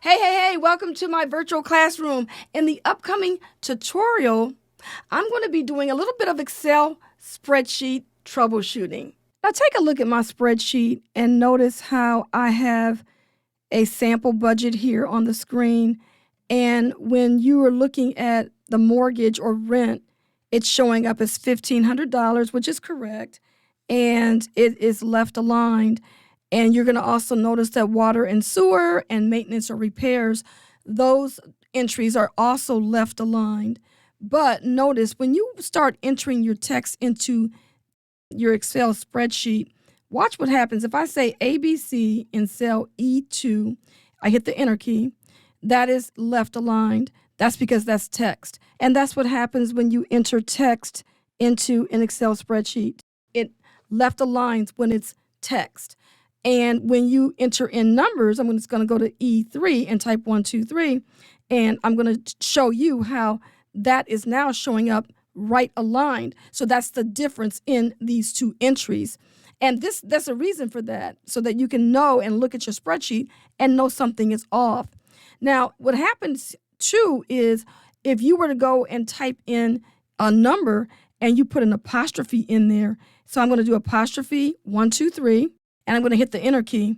Hey, welcome to my virtual classroom. In the upcoming tutorial, I'm going to be doing a little bit of Excel spreadsheet troubleshooting. Now take a look at my spreadsheet and notice how I have a sample budget here on the screen. And when you are looking at the mortgage or rent, it's showing up as $1,500, which is correct, and it is left aligned. And you're going to also notice that water and sewer and maintenance or repairs, those entries are also left aligned. But notice when you start entering your text into your Excel spreadsheet, watch what happens. If I say ABC in cell E2, I hit the enter key, that is left aligned. That's because that's text. And that's what happens when you enter text into an Excel spreadsheet. It left aligns when it's text. And when you enter in numbers, I'm just going to go to E3 and type 1, 2, 3, and I'm going to show you how that is now showing up right aligned. So that's the difference in these two entries. And that's a reason for that, so that you can know and look at your spreadsheet and know something is off. Now, what happens too is if you were to go and type in a number and you put an apostrophe in there, so I'm going to do apostrophe 1, 2, 3. And I'm going to hit the enter key.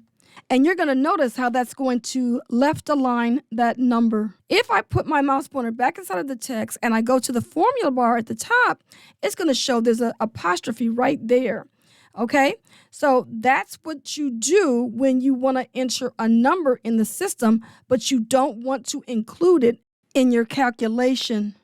And you're going to notice how that's going to left align that number. If I put my mouse pointer back inside of the text and I go to the formula bar at the top, it's going to show there's an apostrophe right there. Okay? So that's what you do when you want to enter a number in the system, but you don't want to include it in your calculation.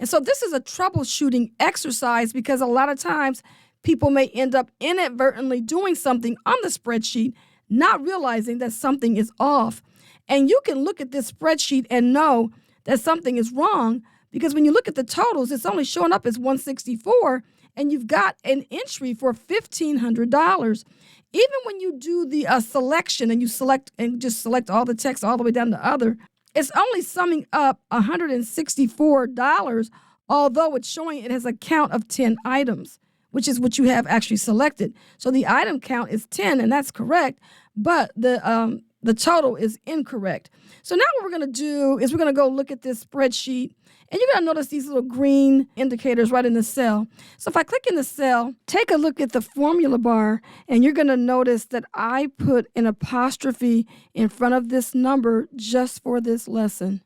And so this is a troubleshooting exercise because a lot of times people may end up inadvertently doing something on the spreadsheet, not realizing that something is off. And you can look at this spreadsheet and know that something is wrong because when you look at the totals, it's only showing up as 164, and you've got an entry for $1,500. Even when you do the selection and you select and just select all the text all the way down to other, it's only summing up $164, although it's showing it has a count of 10 items. Which is what you have actually selected. So the item count is 10, and that's correct, but the total is incorrect. So now what we're going to do is we're going to go look at this spreadsheet, and you're going to notice these little green indicators right in the cell. So if I click in the cell, take a look at the formula bar, and you're going to notice that I put an apostrophe in front of this number just for this lesson.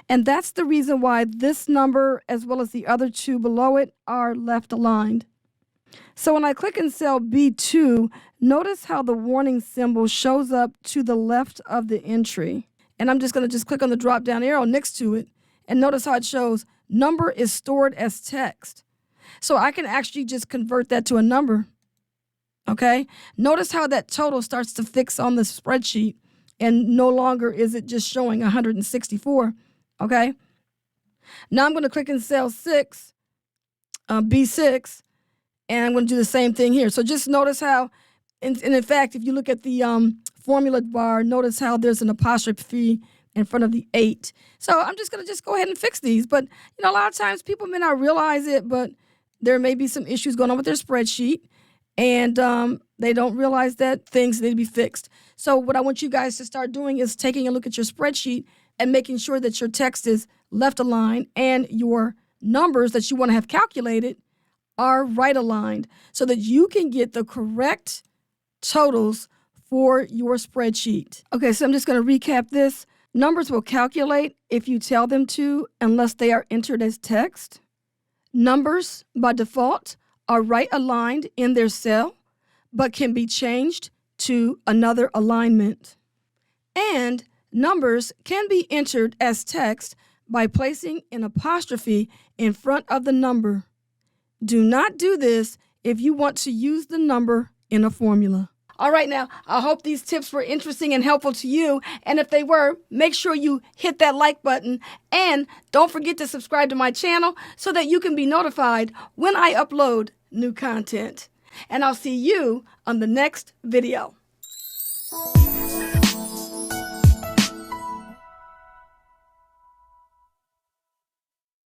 And that's the reason why this number, as well as the other two below it, are left aligned. So when I click in cell B2, notice how the warning symbol shows up to the left of the entry. And I'm just going to click on the drop down arrow next to it, and notice how it shows number is stored as text. So I can actually just convert that to a number. Okay? Notice how that total starts to fix on the spreadsheet, and no longer is it just showing 164. Okay? Now I'm going to click in cell 6, B6, and I'm going to do the same thing here. So just notice how, and in fact, if you look at the formula bar, notice how there's an apostrophe in front of the 8. So I'm just going to go ahead and fix these. But, a lot of times people may not realize it, but there may be some issues going on with their spreadsheet, and they don't realize that things need to be fixed. So what I want you guys to start doing is taking a look at your spreadsheet and making sure that your text is left aligned and your numbers that you want to have calculated are right aligned so that you can get the correct totals for your spreadsheet. Okay, so I'm just going to recap this. Numbers will calculate if you tell them to unless they are entered as text. Numbers, by default, are right aligned in their cell, but can be changed to another alignment. And numbers can be entered as text by placing an apostrophe in front of the number. Do not do this if you want to use the number in a formula. All right, now, I hope these tips were interesting and helpful to you. And if they were, make sure you hit that like button. And don't forget to subscribe to my channel so that you can be notified when I upload new content. And I'll see you on the next video.